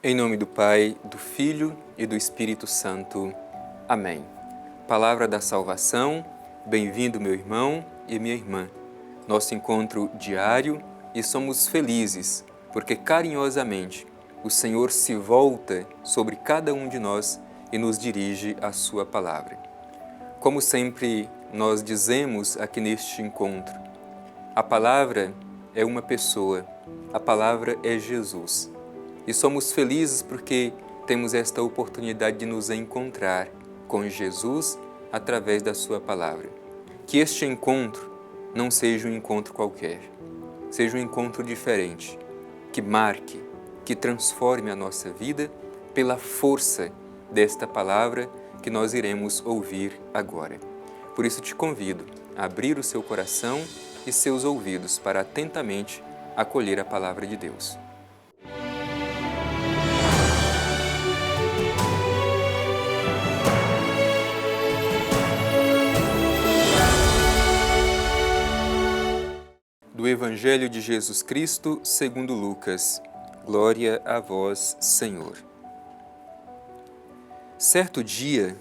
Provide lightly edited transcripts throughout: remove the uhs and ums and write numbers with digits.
Em nome do Pai, do Filho e do Espírito Santo. Amém. Palavra da salvação, bem-vindo meu irmão e minha irmã. Nosso encontro diário e somos felizes, porque carinhosamente o Senhor se volta sobre cada um de nós e nos dirige a sua palavra. Como sempre nós dizemos aqui neste encontro, a palavra é uma pessoa, a palavra é Jesus. E somos felizes porque temos esta oportunidade de nos encontrar com Jesus através da sua palavra. Que este encontro não seja um encontro qualquer, seja um encontro diferente, que marque, que transforme a nossa vida pela força desta palavra que nós iremos ouvir agora. Por isso te convido a abrir o seu coração e seus ouvidos para atentamente acolher a palavra de Deus. Do Evangelho de Jesus Cristo, segundo Lucas. Glória a vós, Senhor. Certo dia,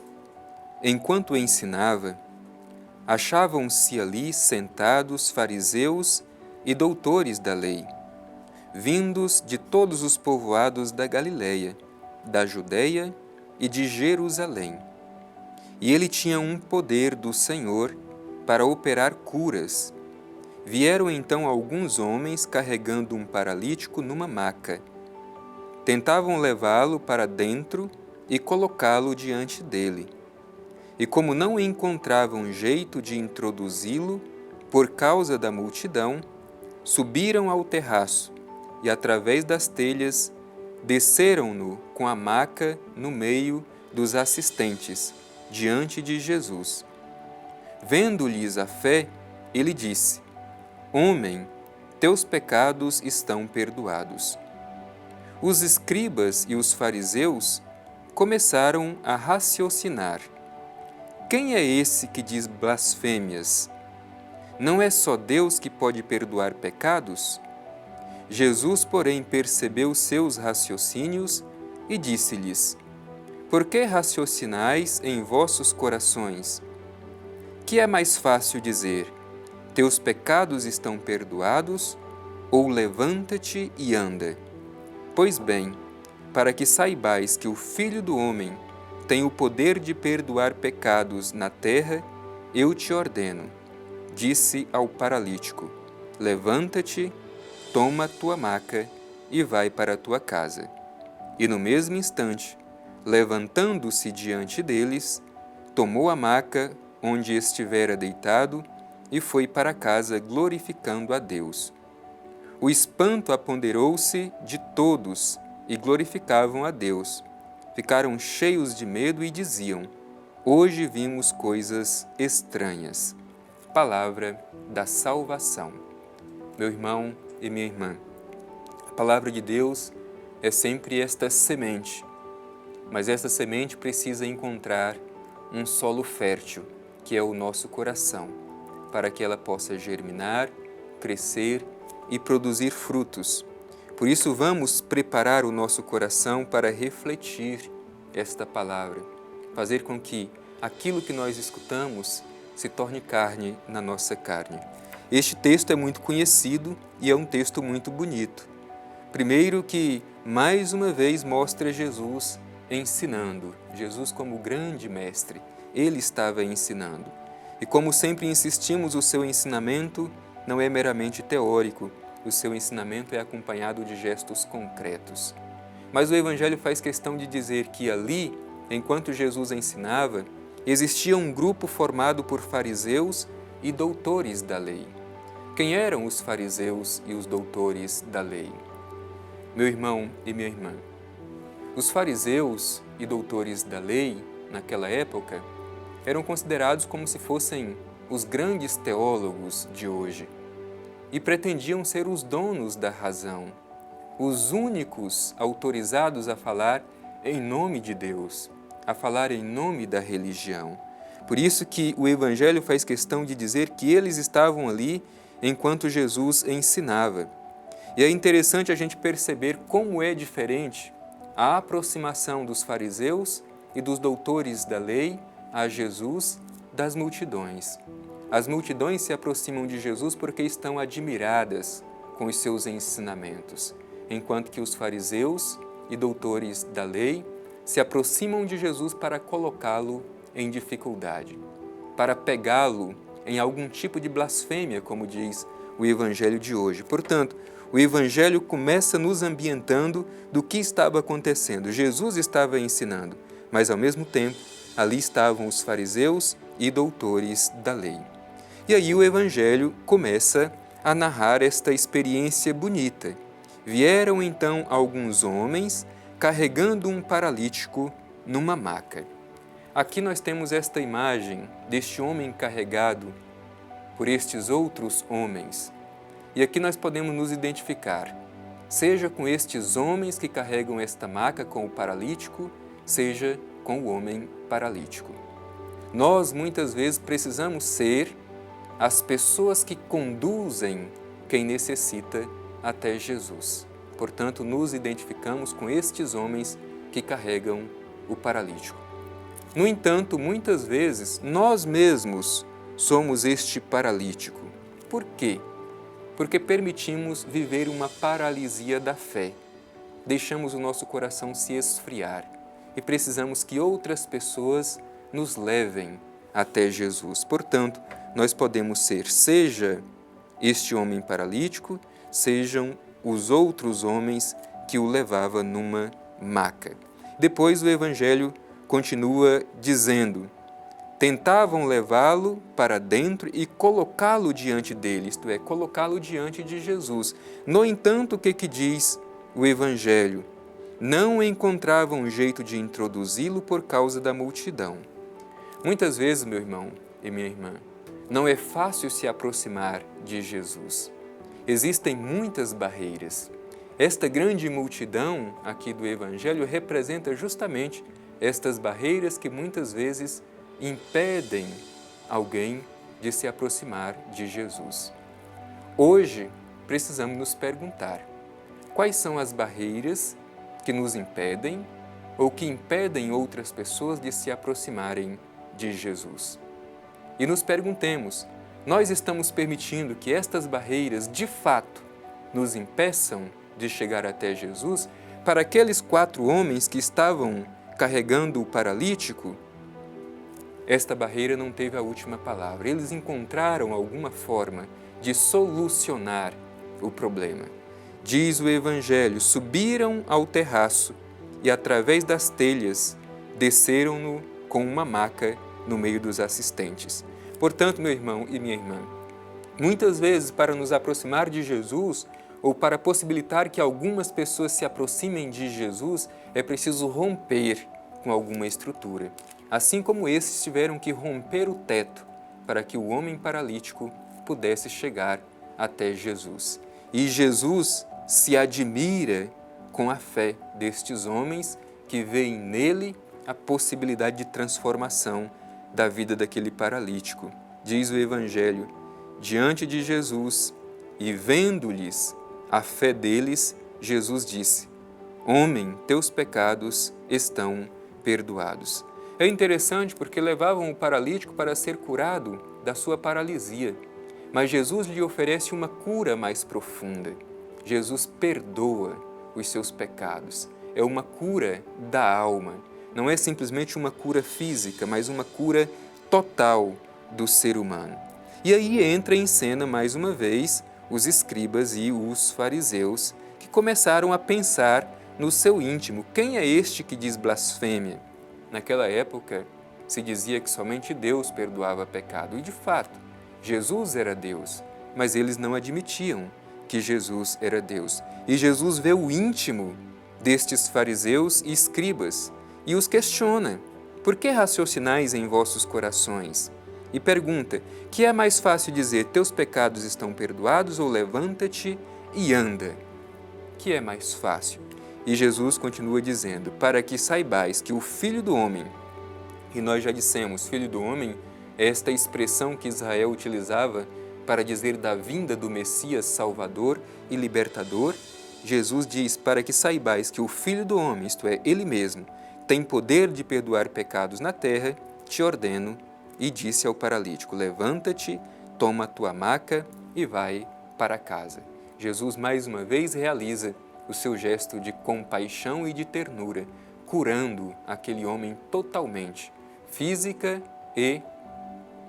enquanto ensinava, achavam-se ali sentados fariseus e doutores da lei, vindos de todos os povoados da Galileia, da Judeia e de Jerusalém. E ele tinha um poder do Senhor para operar curas. Vieram então alguns homens carregando um paralítico numa maca. Tentavam levá-lo para dentro e colocá-lo diante dele. E como não encontravam jeito de introduzi-lo, por causa da multidão, subiram ao terraço e, através das telhas, desceram-no com a maca no meio dos assistentes, diante de Jesus. Vendo-lhes a fé, ele disse: Homem, teus pecados estão perdoados. Os escribas e os fariseus começaram a raciocinar. Quem é esse que diz blasfêmias? Não é só Deus que pode perdoar pecados? Jesus, porém, percebeu seus raciocínios e disse-lhes: Por que raciocinais em vossos corações? Que é mais fácil dizer: Teus pecados estão perdoados, ou levanta-te e anda? Pois bem, para que saibais que o Filho do Homem tem o poder de perdoar pecados na terra, eu te ordeno, disse ao paralítico: Levanta-te, toma a tua maca e vai para a tua casa. E no mesmo instante, levantando-se diante deles, tomou a maca onde estivera deitado e foi para casa glorificando a Deus. O espanto apoderou-se de todos e glorificavam a Deus. Ficaram cheios de medo e diziam: Hoje vimos coisas estranhas. Palavra da salvação. Meu irmão e minha irmã, a palavra de Deus é sempre esta semente, mas esta semente precisa encontrar um solo fértil, que é o nosso coração, para que ela possa germinar, crescer e produzir frutos. Por isso vamos preparar o nosso coração para refletir esta palavra, fazer com que aquilo que nós escutamos se torne carne na nossa carne. Este texto é muito conhecido e é um texto muito bonito. Primeiro que, mais uma vez, mostra Jesus ensinando, Jesus como grande mestre, ele estava ensinando. E como sempre insistimos, o seu ensinamento não é meramente teórico, o seu ensinamento é acompanhado de gestos concretos. Mas o Evangelho faz questão de dizer que ali, enquanto Jesus ensinava, existia um grupo formado por fariseus e doutores da lei. Quem eram os fariseus e os doutores da lei? Meu irmão e minha irmã, os fariseus e doutores da lei, naquela época, eram considerados como se fossem os grandes teólogos de hoje e pretendiam ser os donos da razão, os únicos autorizados a falar em nome de Deus, a falar em nome da religião. Por isso que o Evangelho faz questão de dizer que eles estavam ali enquanto Jesus ensinava. E é interessante a gente perceber como é diferente a aproximação dos fariseus e dos doutores da lei a Jesus das multidões. As multidões se aproximam de Jesus porque estão admiradas com os seus ensinamentos, enquanto que os fariseus e doutores da lei se aproximam de Jesus para colocá-lo em dificuldade, para pegá-lo em algum tipo de blasfêmia, como diz o Evangelho de hoje. Portanto, o Evangelho começa nos ambientando do que estava acontecendo. Jesus estava ensinando, mas ao mesmo tempo ali estavam os fariseus e doutores da lei. E aí o Evangelho começa a narrar esta experiência bonita. Vieram então alguns homens carregando um paralítico numa maca. Aqui nós temos esta imagem deste homem carregado por estes outros homens. E aqui nós podemos nos identificar, seja com estes homens que carregam esta maca com o paralítico, seja com o homem paralítico. Nós muitas vezes precisamos ser as pessoas que conduzem quem necessita até Jesus. Portanto, nos identificamos com estes homens que carregam o paralítico. No entanto, muitas vezes, nós mesmos somos este paralítico. Por quê? Porque permitimos viver uma paralisia da fé. Deixamos o nosso coração se esfriar e precisamos que outras pessoas nos levem até Jesus. Portanto, nós podemos ser, seja este homem paralítico, sejam os outros homens que o levavam numa maca. Depois o Evangelho continua dizendo: tentavam levá-lo para dentro e colocá-lo diante dele, isto é, colocá-lo diante de Jesus. No entanto, o que diz o Evangelho? Não encontravam jeito de introduzi-lo por causa da multidão. Muitas vezes, meu irmão e minha irmã, não é fácil se aproximar de Jesus. Existem muitas barreiras. Esta grande multidão aqui do Evangelho representa justamente estas barreiras que muitas vezes impedem alguém de se aproximar de Jesus. Hoje, precisamos nos perguntar: quais são as barreiras que nos impedem ou que impedem outras pessoas de se aproximarem de Jesus? E nos perguntemos: nós estamos permitindo que estas barreiras, de fato, nos impeçam de chegar até Jesus? Para aqueles 4 homens que estavam carregando o paralítico, esta barreira não teve a última palavra. Eles encontraram alguma forma de solucionar o problema. Diz o Evangelho: subiram ao terraço e, através das telhas, desceram-no com uma maca no meio dos assistentes. Portanto, meu irmão e minha irmã, muitas vezes, para nos aproximar de Jesus, ou para possibilitar que algumas pessoas se aproximem de Jesus, é preciso romper com alguma estrutura. Assim como esses tiveram que romper o teto para que o homem paralítico pudesse chegar até Jesus. E Jesus se admira com a fé destes homens que veem nele a possibilidade de transformação da vida daquele paralítico. Diz o Evangelho: diante de Jesus e vendo-lhes a fé deles, Jesus disse: homem, teus pecados estão perdoados. É interessante porque levavam o paralítico para ser curado da sua paralisia, mas Jesus lhe oferece uma cura mais profunda. Jesus perdoa os seus pecados. É uma cura da alma. Não é simplesmente uma cura física, mas uma cura total do ser humano. E aí entra em cena mais uma vez os escribas e os fariseus, que começaram a pensar no seu íntimo: quem é este que diz blasfêmia? Naquela época se dizia que somente Deus perdoava pecado, e de fato Jesus era Deus, mas eles não admitiam que Jesus era Deus. E Jesus vê o íntimo destes fariseus e escribas e os questiona: por que raciocinais em vossos corações? E pergunta: que é mais fácil dizer, teus pecados estão perdoados, ou levanta-te e anda? Que é mais fácil? E Jesus continua dizendo: para que saibais que o Filho do Homem, e nós já dissemos, Filho do Homem é esta expressão que Israel utilizava para dizer da vinda do Messias Salvador e Libertador, Jesus diz: para que saibais que o Filho do Homem, isto é, Ele mesmo, tem poder de perdoar pecados na terra, te ordeno. E disse ao paralítico: levanta-te, toma a tua maca e vai para casa. Jesus mais uma vez realiza o seu gesto de compaixão e de ternura, curando aquele homem totalmente, física e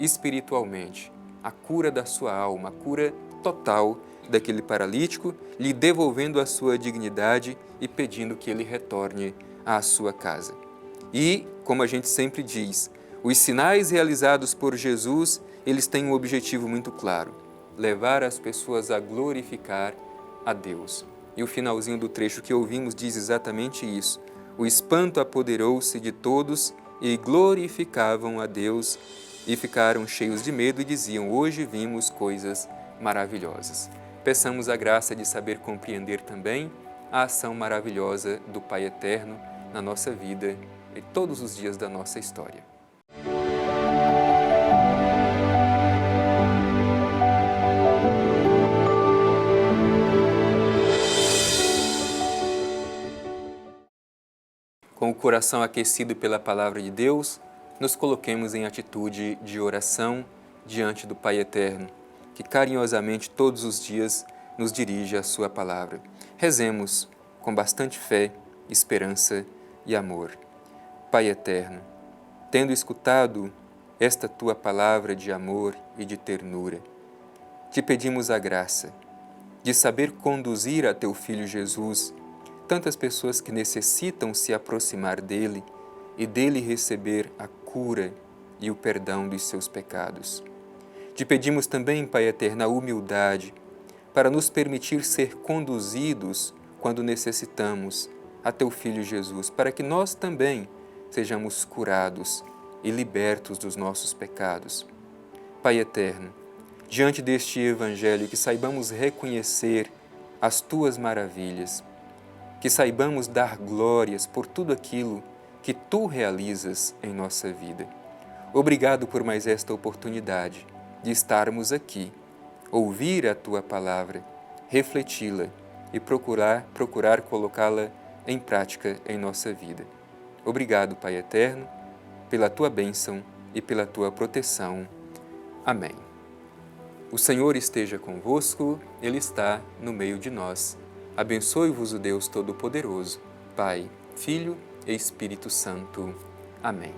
espiritualmente. A cura da sua alma, a cura total daquele paralítico, lhe devolvendo a sua dignidade e pedindo que ele retorne à sua casa. E, como a gente sempre diz, os sinais realizados por Jesus, eles têm um objetivo muito claro: levar as pessoas a glorificar a Deus. E o finalzinho do trecho que ouvimos diz exatamente isso. O espanto apoderou-se de todos e glorificavam a Deus e ficaram cheios de medo e diziam: hoje vimos coisas maravilhosas. Peçamos a graça de saber compreender também a ação maravilhosa do Pai Eterno na nossa vida e todos os dias da nossa história. Com o coração aquecido pela Palavra de Deus, nos coloquemos em atitude de oração diante do Pai Eterno, que carinhosamente todos os dias nos dirige a Sua Palavra. Rezemos com bastante fé, esperança e amor. Pai Eterno, tendo escutado esta Tua Palavra de amor e de ternura, te pedimos a graça de saber conduzir a Teu Filho Jesus tantas pessoas que necessitam se aproximar dele e dele receber a cura e o perdão dos seus pecados. Te pedimos também, Pai Eterno, a humildade para nos permitir ser conduzidos quando necessitamos a Teu Filho Jesus, para que nós também sejamos curados e libertos dos nossos pecados. Pai Eterno, diante deste Evangelho, que saibamos reconhecer as Tuas maravilhas, que saibamos dar glórias por tudo aquilo que Tu realizas em nossa vida. Obrigado por mais esta oportunidade de estarmos aqui, ouvir a Tua Palavra, refleti-la e procurar colocá-la em prática em nossa vida. Obrigado, Pai Eterno, pela Tua bênção e pela Tua proteção. Amém. O Senhor esteja convosco, Ele está no meio de nós. Abençoe-vos o Deus Todo-Poderoso, Pai, Filho e Espírito Santo. Amém.